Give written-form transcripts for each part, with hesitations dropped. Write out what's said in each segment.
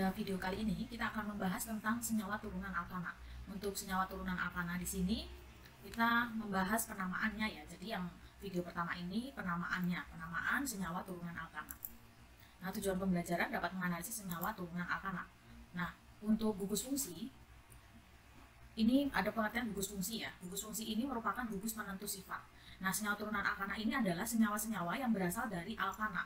pada video kali ini kita akan membahas tentang senyawa turunan alkana. Untuk senyawa turunan alkana di sini kita membahas penamaannya ya. Jadi yang video pertama ini penamaan senyawa turunan alkana. Nah, tujuan pembelajaran dapat menganalisis senyawa turunan alkana. Nah, untuk gugus fungsi ini ada pengertian gugus fungsi ya. Gugus fungsi ini merupakan gugus penentu sifat. Nah, senyawa turunan alkana ini adalah senyawa-senyawa yang berasal dari alkana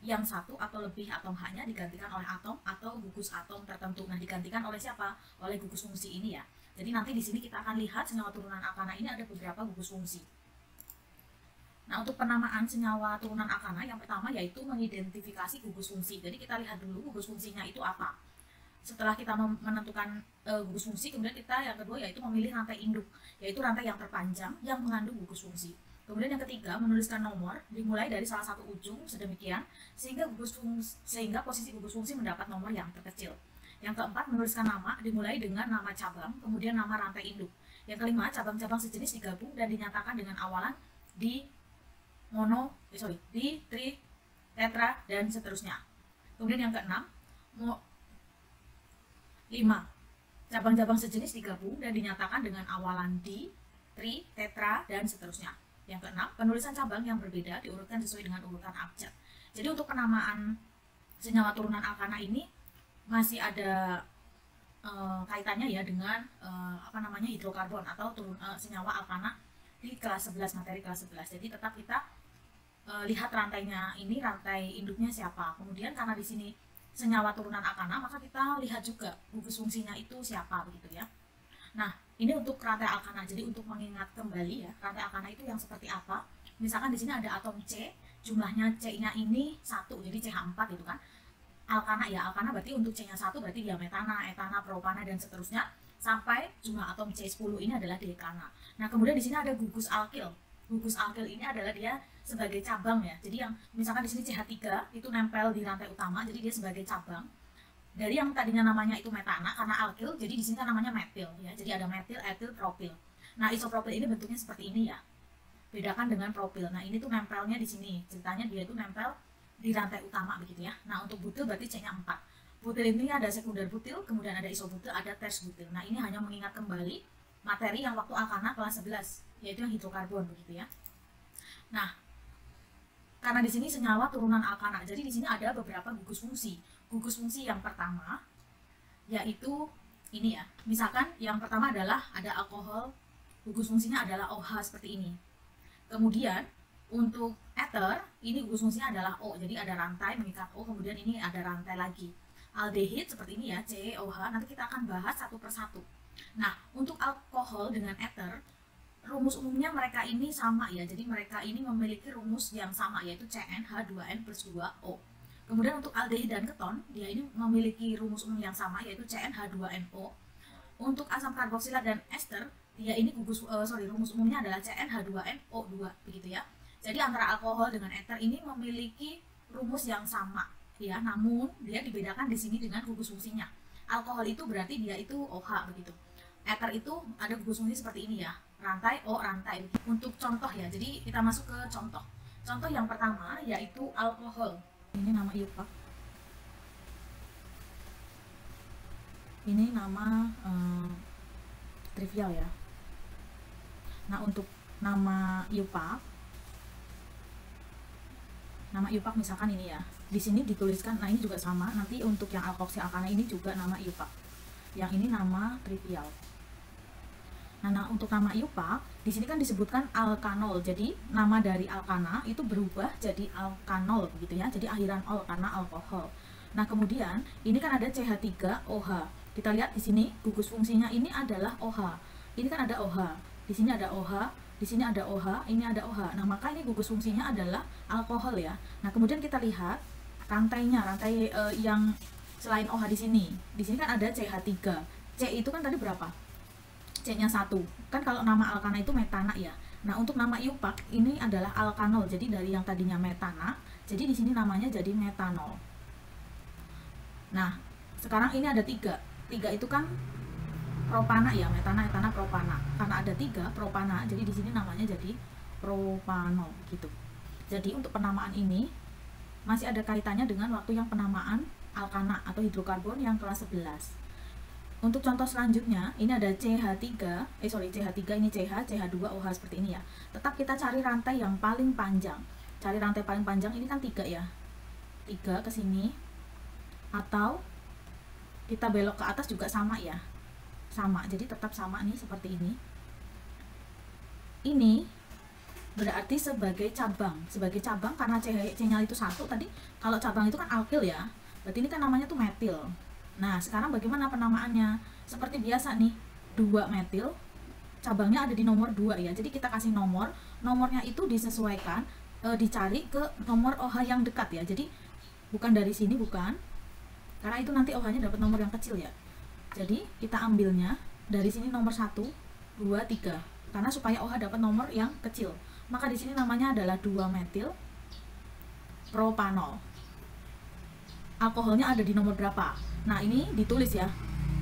yang satu atau lebih atom H-nya digantikan oleh atom atau gugus atom tertentu. Nah, digantikan oleh siapa? Oleh gugus fungsi ini ya. Jadi nanti di sini kita akan lihat senyawa turunan alkana ini ada beberapa gugus fungsi. Nah, untuk penamaan senyawa turunan alkana yang pertama yaitu mengidentifikasi gugus fungsi. Jadi kita lihat dulu gugus fungsinya itu apa. Setelah kita menentukan gugus fungsi, kemudian kita yang kedua yaitu memilih rantai induk, yaitu rantai yang terpanjang yang mengandung gugus fungsi. Kemudian yang ketiga, menuliskan nomor dimulai dari salah satu ujung sedemikian sehingga posisi gugus fungsi mendapat nomor yang terkecil. Yang keempat, menuliskan nama dimulai dengan nama cabang, kemudian nama rantai induk. Yang kelima, cabang-cabang sejenis digabung dan dinyatakan dengan awalan di tri, tetra, dan seterusnya. Kemudian yang keenam, 5. Cabang-cabang sejenis digabung dan dinyatakan dengan awalan di, tri, tetra, dan seterusnya. Yang keenam, penulisan cabang yang berbeda diurutkan sesuai dengan urutan abjad. Jadi untuk penamaan senyawa turunan alkana ini masih ada kaitannya ya dengan hidrokarbon atau senyawa alkana di kelas 11, materi kelas 11. Jadi tetap kita lihat rantainya ini, rantai induknya siapa. Kemudian karena di sini senyawa turunan alkana, maka kita lihat juga gugus fungsinya itu siapa begitu ya. Nah, ini untuk rantai alkana. Jadi untuk mengingat kembali ya, rantai alkana itu yang seperti apa? Misalkan di sini ada atom C, jumlahnya C-nya ini 1, jadi CH4 gitu kan. Alkana ya, alkana berarti untuk C-nya 1 berarti dia metana, etana, propana dan seterusnya sampai jumlah atom C10 ini adalah dekana. Nah, kemudian di sini ada gugus alkil. Gugus alkil ini adalah dia sebagai cabang ya. Jadi yang misalkan di sini CH3 itu nempel di rantai utama, jadi dia sebagai cabang. Dari yang tadinya namanya itu metana karena alkil, jadi di sini kan namanya metil ya. Jadi ada metil, etil, propil. Nah, isopropil ini bentuknya seperti ini ya. Bedakan dengan propil. Nah, ini tuh nempelnya di sini. Ceritanya dia itu nempel di rantai utama begitu ya. Nah, untuk butil berarti C-nya 4. Butil ini ada sekunder butil, kemudian ada isobutil, ada ters butil. Nah, ini hanya mengingat kembali materi yang waktu alkana kelas 11, yaitu yang hidrokarbon begitu ya. Nah, karena di sini senyawa turunan alkana, jadi di sini ada beberapa gugus fungsi. Gugus fungsi yang pertama yaitu ini ya. Misalkan yang pertama adalah ada alkohol, gugus fungsinya adalah OH seperti ini. Kemudian untuk ether, ini gugus fungsinya adalah O, jadi ada rantai mengikat O, kemudian ini ada rantai lagi. Aldehid seperti ini ya, COH, nanti kita akan bahas satu persatu. Nah, untuk alkohol dengan ether, rumus umumnya mereka ini sama ya, jadi mereka ini memiliki rumus yang sama yaitu CnH2n plus 2O. Kemudian untuk aldehid dan keton, dia ini memiliki rumus umum yang sama yaitu CnH2nO. Untuk asam karboksilat dan ester, dia ini rumus umumnya adalah CnH2nO2 begitu ya. Jadi antara alkohol dengan ether ini memiliki rumus yang sama ya, namun dia dibedakan di sini dengan gugus fungsinya. Alkohol itu berarti dia itu OH begitu. Ether itu ada gugus fungsi seperti ini ya, rantai O, rantai. Untuk contoh ya, jadi kita masuk ke contoh. Contoh yang pertama yaitu alkohol. Ini nama IUPAC. Ini nama trivial ya. Nah, untuk nama IUPAC misalkan ini ya. Di sini dituliskan, nah ini juga sama. Nanti untuk yang alkoksi alkana ini juga nama IUPAC. Yang ini nama trivial. Nah, untuk nama IUPAC di sini kan disebutkan alkanol. Jadi nama dari alkana itu berubah jadi alkanol begitu ya. Jadi akhiran ol karena alkohol. Nah, kemudian ini kan ada CH3OH. Kita lihat di sini gugus fungsinya ini adalah OH. Ini kan ada OH. Di sini ada OH, di sini ada OH, ini ada OH. Nah, maka ini gugus fungsinya adalah alkohol ya. Nah, kemudian kita lihat rantainya, rantai yang selain OH di sini. Di sini kan ada CH3. C itu kan tadi berapa? C-nya 1. Kan kalau nama alkana itu metana ya. Nah, untuk nama IUPAC ini adalah alkanol. Jadi dari yang tadinya metana, jadi di sini namanya jadi metanol. Nah, sekarang ini ada 3. 3 itu kan propana ya, metana, etana, propana. Karena ada 3 propana, jadi di sini namanya jadi propanol gitu. Jadi untuk penamaan ini masih ada kaitannya dengan waktu yang penamaan alkana atau hidrokarbon yang kelas 11. Untuk contoh selanjutnya, ini ada CH3, CH3 ini CH2, OH seperti ini ya. Tetap kita cari rantai yang paling panjang. Cari rantai paling panjang, ini kan 3 ya. 3 ke sini. Atau kita belok ke atas juga sama ya. Sama, jadi tetap sama nih seperti ini. Ini berarti sebagai cabang. Sebagai cabang karena C-nya itu 1 tadi. Kalau cabang itu kan alkil ya. Berarti ini kan namanya tuh metil. Nah, sekarang bagaimana penamaannya? Seperti biasa nih, 2 metil, cabangnya ada di nomor 2 ya. Jadi kita kasih nomor, nomornya itu disesuaikan, dicari ke nomor OH yang dekat ya. Jadi bukan dari sini, bukan. Karena itu nanti OH-nya dapat nomor yang kecil ya. Jadi kita ambilnya dari sini nomor 1, 2, 3. Karena supaya OH dapat nomor yang kecil. Maka di sini namanya adalah 2 metil propanol. Alkoholnya ada di nomor berapa? Nah, ini ditulis ya.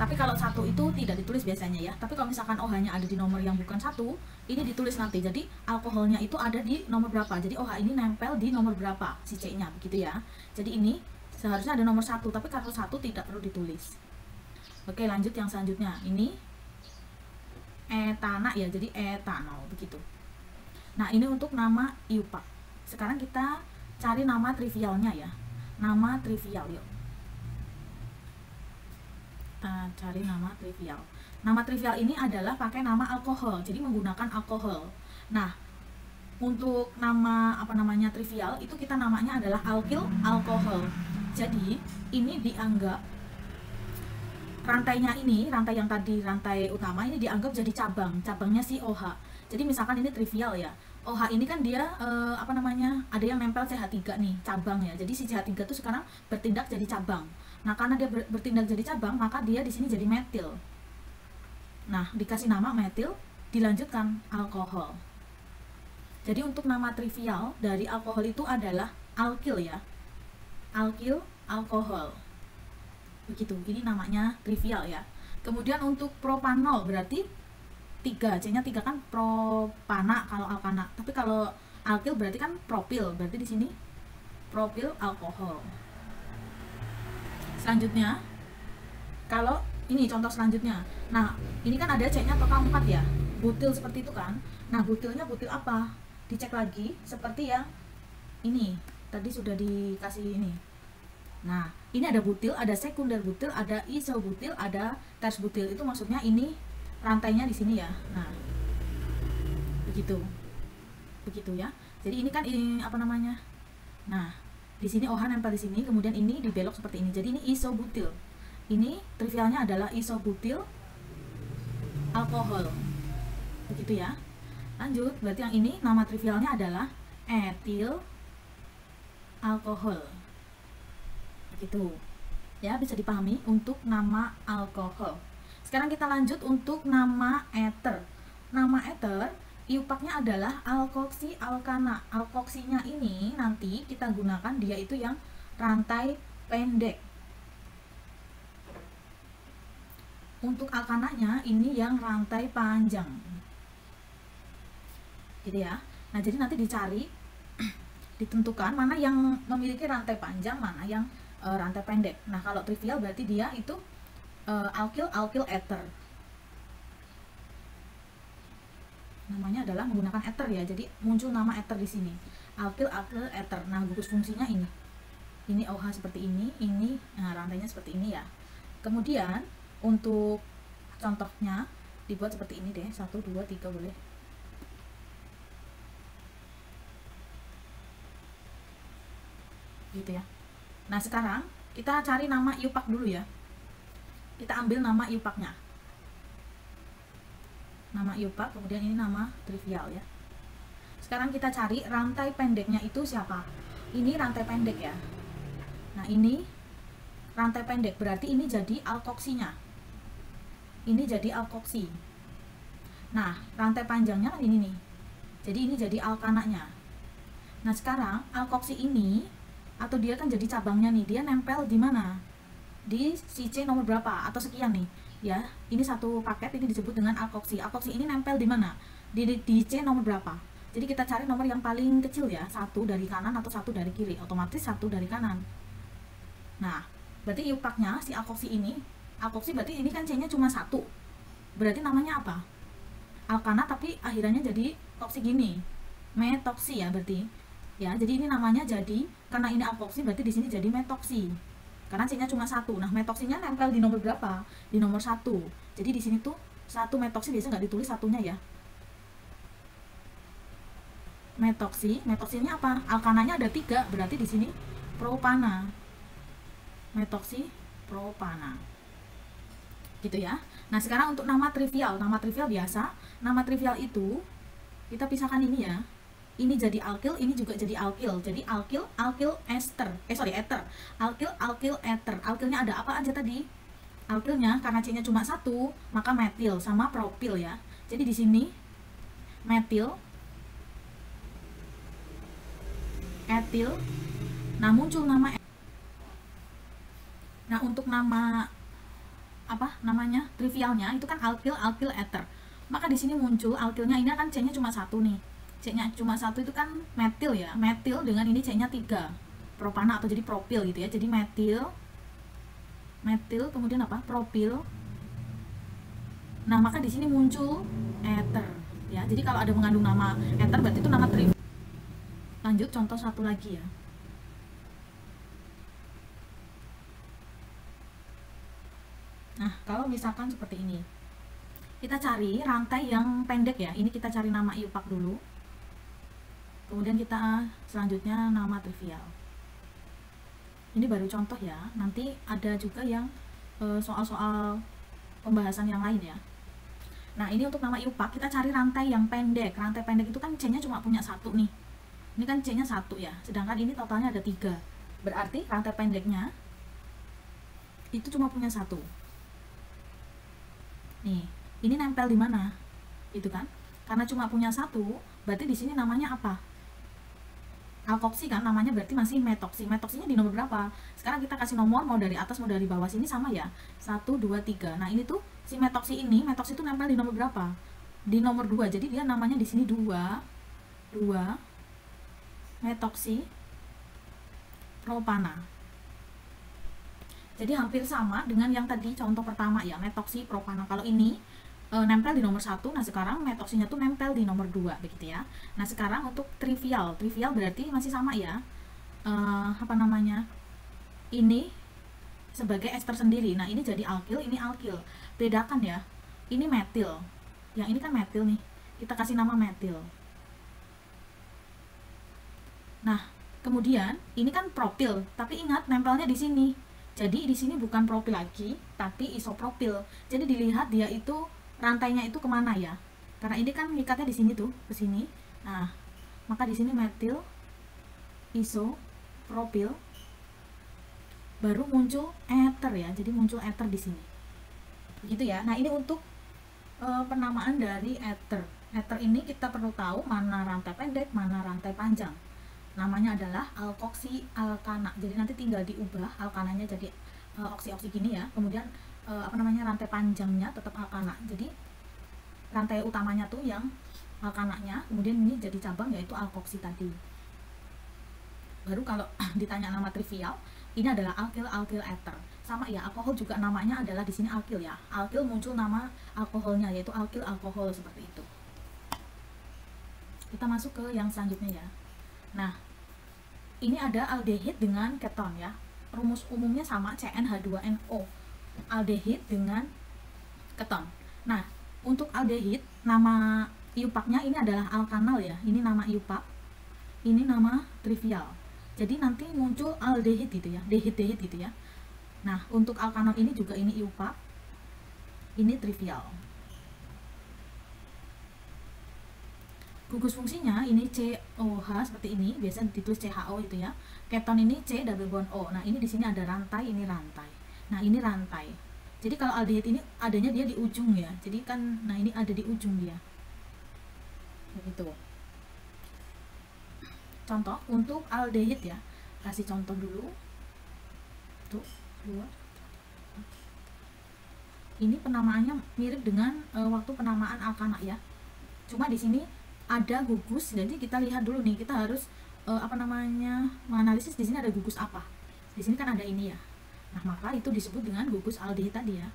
Tapi kalau 1 itu tidak ditulis biasanya ya. Tapi kalau misalkan OH-nya ada di nomor yang bukan 1, ini ditulis nanti. Jadi alkoholnya itu ada di nomor berapa. Jadi OH ini nempel di nomor berapa si C-nya begitu ya. Jadi ini seharusnya ada nomor 1, tapi kalau 1 tidak perlu ditulis. Oke, lanjut yang selanjutnya. Ini etana ya. Jadi etanol begitu. Nah, ini untuk nama IUPAC. Sekarang kita cari nama trivialnya ya. Nama trivial yuk. Kita cari nama trivial. Nama trivial ini adalah pakai nama alkohol, jadi menggunakan alkohol. Nah, untuk nama trivial itu kita namanya adalah alkil alkohol. Jadi ini dianggap rantainya ini, rantai yang tadi rantai utama ini dianggap jadi cabangnya si OH. Jadi misalkan ini trivial ya. OH ini kan dia ada yang nempel CH3 nih, cabang ya. Jadi si CH3 itu sekarang bertindak jadi cabang. Nah, karena dia bertindak jadi cabang, maka dia di sini jadi metil. Nah, dikasih nama metil, dilanjutkan alkohol. Jadi untuk nama trivial dari alkohol itu adalah alkil ya. Alkil alkohol. Begitu. Ini namanya trivial ya. Kemudian untuk propanol berarti 3, C-nya 3 kan propana kalau alkana. Tapi kalau alkil berarti kan propil. Berarti di sini propil alkohol. Selanjutnya, kalau ini contoh selanjutnya. Nah, ini kan ada C-nya total 4 ya. Butil seperti itu kan. Nah, butilnya butil apa? Dicek lagi seperti yang ini. Tadi sudah dikasih ini. Nah, ini ada butil, ada sekunder butil, ada isobutil, ada ters butil. Itu maksudnya ini rantainya di sini ya. Nah, begitu. Begitu ya. Jadi ini kan ini Nah, di sini OH nempel di sini, kemudian ini dibelok seperti ini. Jadi ini isobutil. Ini trivialnya adalah isobutil alkohol. Begitu ya. Lanjut, berarti yang ini nama trivialnya adalah etil alkohol. Begitu. Ya, bisa dipahami untuk nama alkohol. Sekarang kita lanjut untuk nama ether. Nama ether IUPAC-nya adalah alkoksi alkana. Alkoksinya ini nanti kita gunakan dia itu yang rantai pendek. Untuk alkananya ini yang rantai panjang. Gitu ya. Nah, jadi nanti dicari ditentukan mana yang memiliki rantai panjang, mana yang rantai pendek. Nah, kalau trivial berarti dia itu alkyl ether. Namanya adalah menggunakan ether ya. Jadi muncul nama ether di sini. Alkyl ether. Nah, gugus fungsinya ini. Ini OH seperti ini, rantainya seperti ini ya. Kemudian untuk contohnya dibuat seperti ini deh. 1 2 3 boleh. Gitu ya. Nah, sekarang kita cari nama IUPAC dulu ya. Kita ambil nama IUPAC-nya. Nama IUPAC, kemudian ini nama trivial ya. Sekarang kita cari rantai pendeknya itu siapa? Ini rantai pendek ya. Nah, ini rantai pendek, berarti ini jadi alkoksinya. Ini jadi alkoksi. Nah, rantai panjangnya kan ini nih. Jadi ini jadi alkananya. Nah, sekarang alkoksi ini atau dia kan jadi cabangnya nih, dia nempel di mana? Di si C nomor berapa atau sekian nih. Ya, ini satu paket ini disebut dengan alkoksi. Alkoksi ini nempel di mana? Di C nomor berapa? Jadi kita cari nomor yang paling kecil ya, 1 dari kanan atau 1 dari kiri. Otomatis 1 dari kanan. Nah, Berarti iupaknya si alkoksi ini, alkoksi berarti ini kan C-nya cuma satu. Berarti namanya apa? Alkana tapi akhirannya jadi toksi gini. Metoksi ya berarti. Ya, jadi ini namanya jadi karena ini alkoksi berarti di sini jadi metoksi. Karena C-nya cuma satu. Nah, metoksinya nempel di nomor berapa? Di nomor 1. Jadi di sini tuh satu metoksi biasanya nggak ditulis satunya ya. Metoksi, metoksinya apa? Alkananya ada 3, berarti di sini propana. Metoksi propana. Gitu ya. Nah, sekarang untuk nama trivial biasa. Nama trivial itu kita pisahkan ini ya. Ini jadi alkil, ini juga jadi alkil. Jadi alkil ester. Ether. Alkil ether. Alkilnya ada apa aja tadi? Alkilnya karena C-nya cuma 1, maka metil sama propil ya. Jadi di sini metil, etil. Nah, muncul nama. Nah, untuk nama apa namanya trivialnya itu kan alkil ether. Maka di sini muncul alkilnya, ini kan C-nya cuma 1 nih. C-nya cuma 1 itu kan metil ya. Metil dengan ini C-nya 3. Propana atau jadi propil gitu ya. Jadi metil kemudian apa? Propil. Nah, maka di sini muncul ether ya. Jadi kalau ada mengandung nama ether berarti itu nama trivial. Lanjut contoh satu lagi ya. Nah, kalau misalkan seperti ini, kita cari rantai yang pendek ya. Ini kita cari nama iupak dulu. Kemudian kita selanjutnya nama trivial. Ini baru contoh ya. Nanti ada juga yang soal-soal pembahasan yang lain ya. Nah, ini untuk nama iupak kita cari rantai yang pendek. Rantai pendek itu kan C-nya cuma punya 1 nih. Ini kan C-nya 1 ya. Sedangkan ini totalnya ada 3. Berarti rantai pendeknya itu cuma punya 1. Nih, ini nempel di mana? Itu kan? Karena cuma punya 1, berarti di sini namanya apa? Alkoksi kan, namanya berarti masih metoksi. Metoksinya di nomor berapa? Sekarang kita kasih nomor, mau dari atas mau dari bawah, sini sama ya. 1, 2, 3. Nah, ini tuh si metoksi ini, metoksi itu nempel di nomor berapa? Di nomor 2. Jadi dia namanya di sini 2 metoksi propana. Jadi hampir sama dengan yang tadi contoh pertama ya, metoksi propana. Kalau ini nempel di nomor 1, nah sekarang metoksinya tuh nempel di nomor 2 begitu ya. Nah, sekarang untuk trivial berarti masih sama ya. Apa namanya? Ini sebagai ester sendiri. Nah, ini jadi alkil, ini alkil. Bedakan ya. Ini metil. Yang ini kan metil nih. Kita kasih nama metil. Nah, kemudian ini kan propil, tapi ingat nempelnya di sini. Jadi di sini bukan propil lagi, tapi isopropil. Jadi dilihat dia itu rantainya itu kemana ya? Karena ini kan ngikatnya di sini tuh, ke sini. Nah, maka di sini metil, isopropil, baru muncul ether ya. Jadi muncul ether di sini. Begitu ya. Nah, ini untuk penamaan dari ether. Ether ini kita perlu tahu mana rantai pendek, mana rantai panjang. Namanya adalah alkoksi alkana. Jadi nanti tinggal diubah alkananya jadi oksi-oksi gini ya. Kemudian apa namanya, rantai panjangnya tetap alkana. Jadi rantai utamanya tuh yang alkananya, kemudian ini jadi cabang yaitu alkoksi tadi. Baru kalau ditanya nama trivial, ini adalah alkil ether. Sama ya, alkohol juga namanya adalah di sini alkil ya. Alkil muncul nama alkoholnya yaitu alkil alkohol seperti itu. Kita masuk ke yang selanjutnya ya. Nah, ini ada aldehid dengan keton ya. Rumus umumnya sama, CnH2NO. Aldehid dengan keton. Nah, untuk aldehid, nama iupaknya ini adalah alkanal ya. Ini nama iupak. Ini nama trivial. Jadi nanti muncul aldehid gitu ya. Dehid gitu ya. Nah, untuk alkanal ini juga ini iupak. Ini trivial. Gugus fungsinya ini COH seperti ini, biasa ditulis CHO itu ya. Keton ini C double bond O. Nah, ini di sini ada rantai, ini rantai. Nah, ini rantai. Jadi kalau aldehid ini adanya dia di ujung ya. Jadi kan, nah ini ada di ujung dia. Begitu. Contoh untuk aldehid ya. Kasih contoh dulu. Tuh, 2. Ini penamaannya mirip dengan waktu penamaan alkana ya. Cuma di sini ada gugus, jadi kita lihat dulu nih, kita harus apa namanya, menganalisis di sini ada gugus apa. Di sini kan ada ini ya. Nah, maka itu disebut dengan gugus aldehid tadi ya.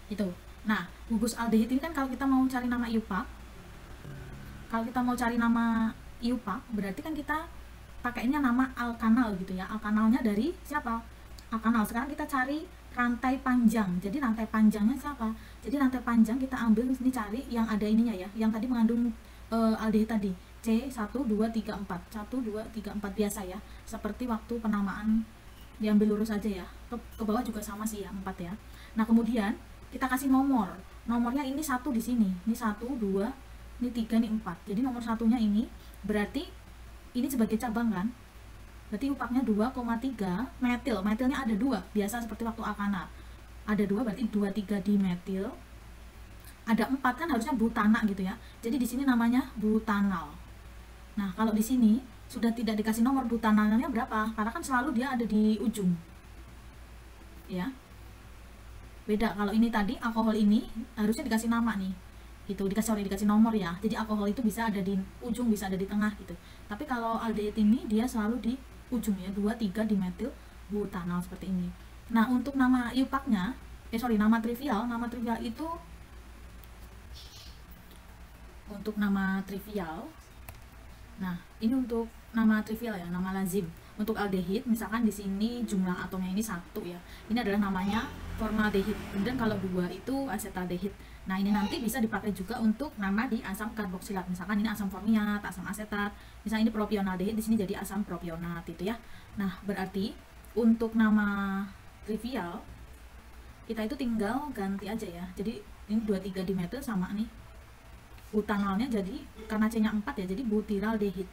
Itu. Nah, gugus aldehid ini kan kalau kita mau cari nama IUPAC, berarti kan kita pakainya nama alkanal gitu ya. Alkanalnya dari siapa? Alkanal. Sekarang kita cari rantai panjang. Jadi rantai panjangnya siapa? Jadi rantai panjang kita ambil di sini, cari yang ada ininya ya, yang tadi mengandung aldehid tadi. C1 2 3 4. 1 2 3 4 biasa ya. Seperti waktu penamaan diambil lurus aja ya. Ke bawah juga sama sih ya, 4 ya. Nah, kemudian kita kasih nomor. Nomornya ini 1 di sini. Ini 1 2, ini 3, ini 4. Jadi nomor satunya ini berarti ini sebagai cabang kan? Berarti IUPAC-nya 2,3 metil. Metilnya ada 2, biasa seperti waktu alkana. Ada 2 berarti 23 dimetil. Ada 4 kan harusnya butana gitu ya. Jadi di sini namanya butanal. Nah, kalau di sini sudah tidak dikasih nomor butanalnya berapa, karena kan selalu dia ada di ujung. Ya. Beda kalau ini tadi alkohol ini harusnya dikasih nama nih. Gitu, dikasih nomor ya. Jadi alkohol itu bisa ada di ujung, bisa ada di tengah gitu. Tapi kalau aldehid ini dia selalu di ujung ya, 2,3 dimetil butanal seperti ini. Nah, untuk nama IUPAC-nya, nama trivial itu untuk nama trivial. Nah, ini untuk nama trivial ya, nama lazim. Untuk aldehid, misalkan di sini jumlah atomnya ini 1 ya. Ini adalah namanya formaldehid. Kemudian kalau 2 itu asetaldehid. Nah, ini nanti bisa dipakai juga untuk nama di asam karboksilat. Misalkan ini asam formiat, asam asetat. Misalnya ini propionaldehid, di sini jadi asam propionat itu ya. Nah, berarti untuk nama trivial kita itu tinggal ganti aja ya. Jadi ini 23 dimetil sama nih butanalnya, jadi karena C-nya 4 ya, jadi butiraldehid.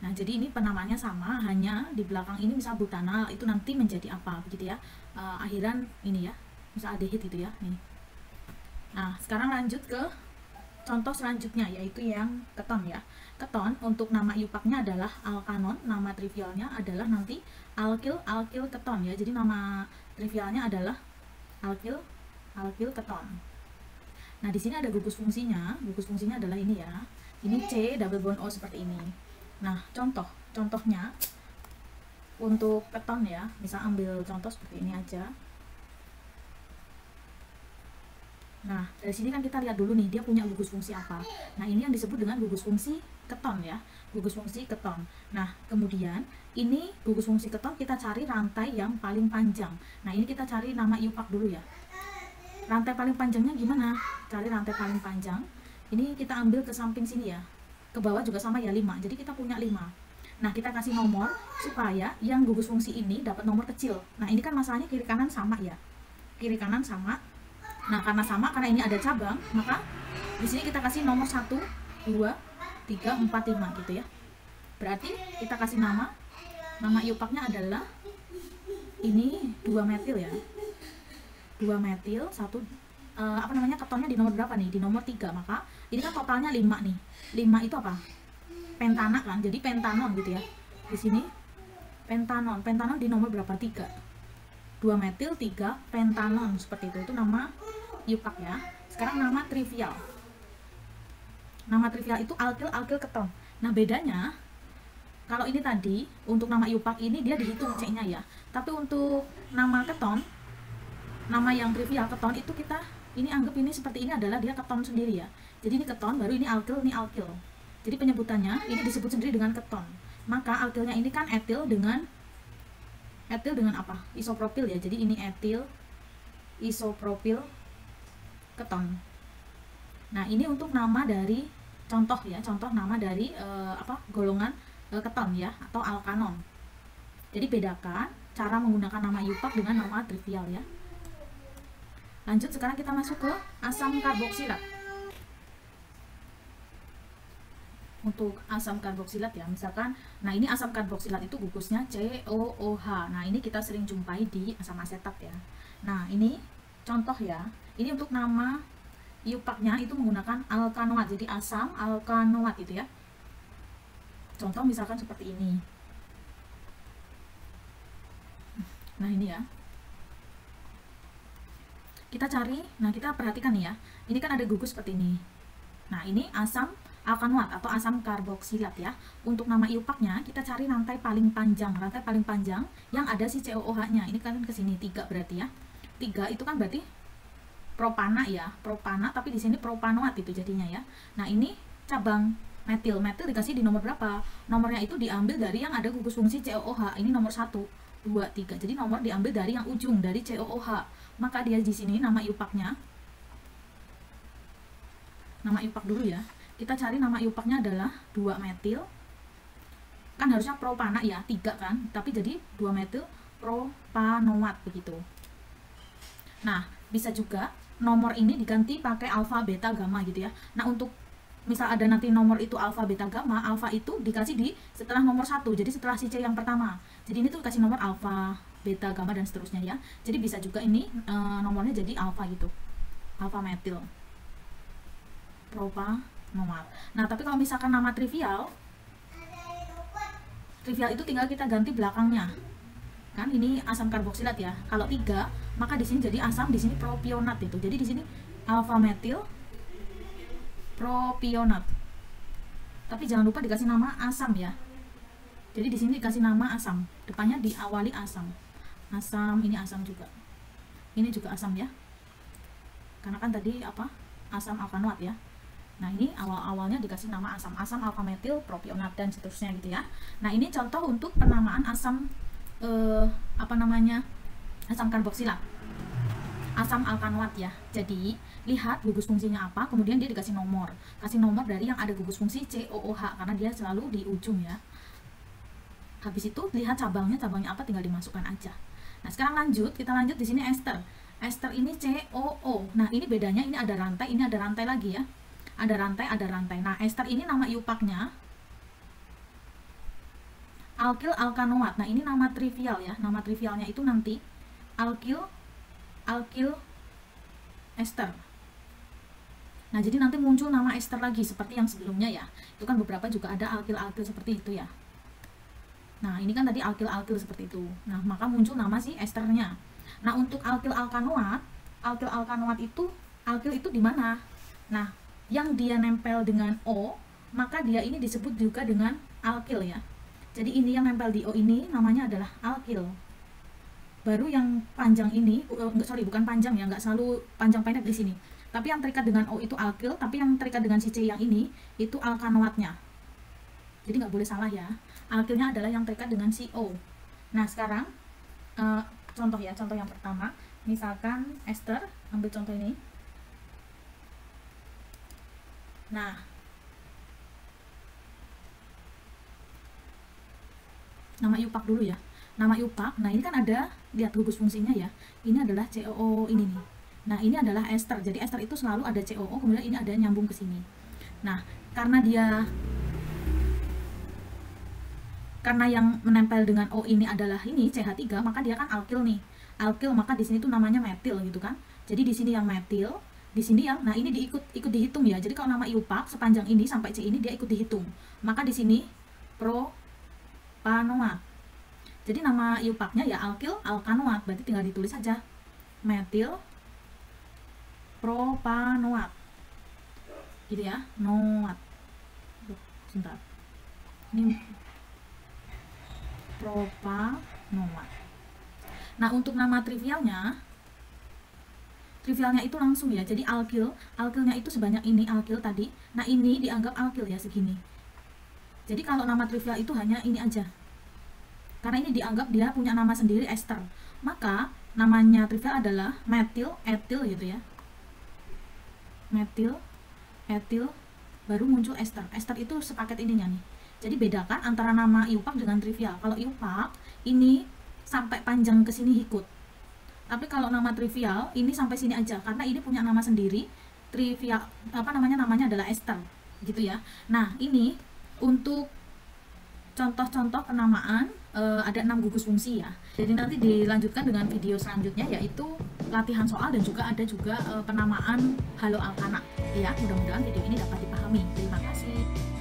Nah, jadi ini penamaannya sama, hanya di belakang ini misal butanal itu nanti menjadi apa begitu ya. Akhiran ini ya, misal aldehid itu ya. Nih. Nah, sekarang lanjut ke contoh selanjutnya, yaitu yang keton ya. Keton untuk nama IUPAC-nya adalah alkanon, nama trivialnya adalah nanti alkil keton ya. Jadi nama trivialnya adalah alkil keton. Nah, di sini ada gugus fungsinya. Gugus fungsinya adalah ini ya. Ini C double bond O seperti ini. Nah, contohnya untuk keton ya, bisa ambil contoh seperti ini aja. Nah, dari sini kan kita lihat dulu nih, dia punya gugus fungsi apa. Nah, ini yang disebut dengan gugus fungsi keton ya, gugus fungsi keton. Nah, kemudian ini gugus fungsi keton kita cari rantai yang paling panjang. Nah, ini kita cari nama IUPAC dulu ya. Rantai paling panjangnya gimana? Cari rantai paling panjang. Ini kita ambil ke samping sini ya. Ke bawah juga sama ya, 5. Jadi kita punya 5. Nah, kita kasih nomor supaya yang gugus fungsi ini dapat nomor kecil. Nah, ini kan masalahnya kiri kanan sama ya. Kiri kanan sama. Nah, karena sama, karena ini ada cabang, maka di sini kita kasih nomor 1, 2, 3, 4, 5 gitu ya. Berarti kita kasih nama IUPAC-nya adalah ini 2 metil ya. 2 metil, ketonnya di nomor berapa nih? Di nomor 3. Maka ini kan totalnya 5 nih. 5 itu apa? Pentana kan. Jadi pentanon gitu ya. Di sini pentanon di nomor berapa? 3. 2 metil 3 pentanon seperti itu. Itu nama IUPAC ya. Sekarang nama trivial. Nama trivial itu alkil keton. Nah, bedanya kalau ini tadi untuk nama IUPAC ini dia dihitung C-nya ya. Tapi untuk nama keton, nama yang trivial keton itu kita ini anggap ini seperti ini adalah dia keton sendiri ya. Jadi ini keton, baru ini alkil. Jadi penyebutannya ini disebut sendiri dengan keton. Maka alkilnya ini kan etil dengan apa? Isopropil ya. Jadi ini etil isopropil keton. Nah, ini untuk nama dari contoh nama dari golongan keton ya, atau alkanon. Jadi bedakan cara menggunakan nama IUPAC dengan nama trivial ya. Lanjut, sekarang kita masuk ke asam karboksilat. Untuk asam karboksilat ya, misalkan, nah ini asam karboksilat itu gugusnya COOH. Nah, ini kita sering jumpai di asam asetat ya. Nah, ini contoh ya. Ini untuk nama IUPAC-nya itu menggunakan alkanoat. Jadi asam alkanoat itu ya. Contoh misalkan seperti ini. Nah, ini ya. Kita cari, nah kita perhatikan nih ya. Ini kan ada gugus seperti ini. Nah, ini asam alkanoat atau asam karboksilat ya. Untuk nama iupaknya kita cari rantai paling panjang yang ada si COOH-nya. Ini kan ke sini 3 berarti ya. 3 itu kan berarti propana ya, propana, tapi di sini propanoat itu jadinya ya. Nah, ini cabang metil dikasih di nomor berapa? Nomornya itu diambil dari yang ada gugus fungsi COOH. Ini nomor 1, 2, 3. Jadi nomor diambil dari yang ujung dari COOH. Maka dia di sini nama iupaknya. Nama iupak dulu ya. Kita cari nama iupaknya adalah 2 metil. Kan harusnya propana ya, 3 kan? Tapi jadi 2 metil propanoat begitu. Nah, bisa juga nomor ini diganti pakai alfa, beta, gamma gitu ya. Nah, untuk misal ada nanti nomor itu alfa, beta, gamma, alfa itu dikasih di setelah nomor 1. Jadi setelah si C yang pertama. Jadi ini tuh kasih nomor alfa, beta, gamma dan seterusnya ya. Jadi bisa juga ini nomornya jadi alfa gitu. Alfa metil propanoat. Nah, tapi kalau misalkan nama trivial itu tinggal kita ganti belakangnya. Kan ini asam karboksilat ya. Kalau 3, maka di sini jadi asam, di sini propionat itu. Jadi di sini alfa metil propionat. Tapi jangan lupa dikasih nama asam ya. Jadi di sini dikasih nama asam. Depannya diawali asam. Asam, ini asam juga. Ini juga asam ya. Karena kan tadi apa? Asam alkanoat ya. Nah, ini awal-awalnya dikasih nama asam, alfa metil propionat dan seterusnya gitu ya. Nah, ini contoh untuk penamaan asam asam karboksilat, asam alkanoat ya. Jadi lihat gugus fungsinya apa, kemudian dia dikasih nomor, dari yang ada gugus fungsi COOH karena dia selalu di ujung ya. Habis itu lihat cabangnya apa, tinggal dimasukkan aja. Nah, sekarang kita lanjut di sini ester. Ester ini COO. Nah, ini bedanya, ini ada rantai lagi ya. Ada rantai. Nah, ester ini nama iupaknya alkil alkanoat. Nah, ini nama trivial ya. Nama trivialnya itu nanti alkil ester. Nah, jadi nanti muncul nama ester lagi seperti yang sebelumnya ya. Itu kan beberapa juga ada alkil seperti itu ya. Nah, ini kan tadi alkil seperti itu. Nah, maka muncul nama si esternya. Nah, untuk alkil alkanoat itu alkil itu di mana? Nah, yang dia nempel dengan O, maka dia ini disebut juga dengan alkil ya. Jadi ini yang nempel di O ini namanya adalah alkil. Baru yang panjang ini, bukan panjang ya, nggak selalu panjang pendek di sini. Tapi yang terikat dengan O itu alkil, tapi yang terikat dengan si C yang ini itu alkanoatnya. Jadi nggak boleh salah ya. Alkilnya adalah yang terikat dengan si O. Nah, sekarang contoh yang pertama, misalkan ester, ambil contoh ini. Nah, nama iupak dulu ya. Nama iupak, nah ini kan ada, lihat gugus fungsinya ya. Ini adalah COO ini nih. Nah, ini adalah ester. Jadi ester itu selalu ada COO, kemudian ini ada nyambung ke sini. Nah, karena yang menempel dengan O ini adalah ini CH3, maka dia kan alkil nih. Alkil, maka di sini tuh namanya metil gitu kan. Jadi di sini yang metil, di sini yang, nah ini ikut dihitung ya. Jadi kalau nama iupak sepanjang ini sampai C ini dia ikut dihitung. Maka di sini propanoat. Jadi nama iupaknya ya alkil alkanoat, berarti tinggal ditulis saja metil propanoat. Gitu ya, noat. Sebentar. Ini propanoat. Nah, untuk nama trivialnya itu langsung ya. Jadi alkilnya itu sebanyak ini alkil tadi. Nah, ini dianggap alkil ya segini. Jadi kalau nama trivial itu hanya ini aja. Karena ini dianggap dia punya nama sendiri ester. Maka namanya trivial adalah metil etil gitu ya. Metil etil baru muncul ester. Ester itu sepaket ininya nih. Jadi bedakan antara nama iupak dengan trivial. Kalau iupak ini sampai panjang ke sini ikut. Tapi kalau nama trivial ini sampai sini aja karena ini punya nama sendiri. Trivial namanya adalah ester gitu ya. Nah, ini untuk contoh-contoh penamaan ada 6 gugus fungsi ya. Jadi nanti dilanjutkan dengan video selanjutnya yaitu latihan soal dan juga ada penamaan haloalkana ya. Mudah-mudahan video ini dapat dipahami. Terima kasih.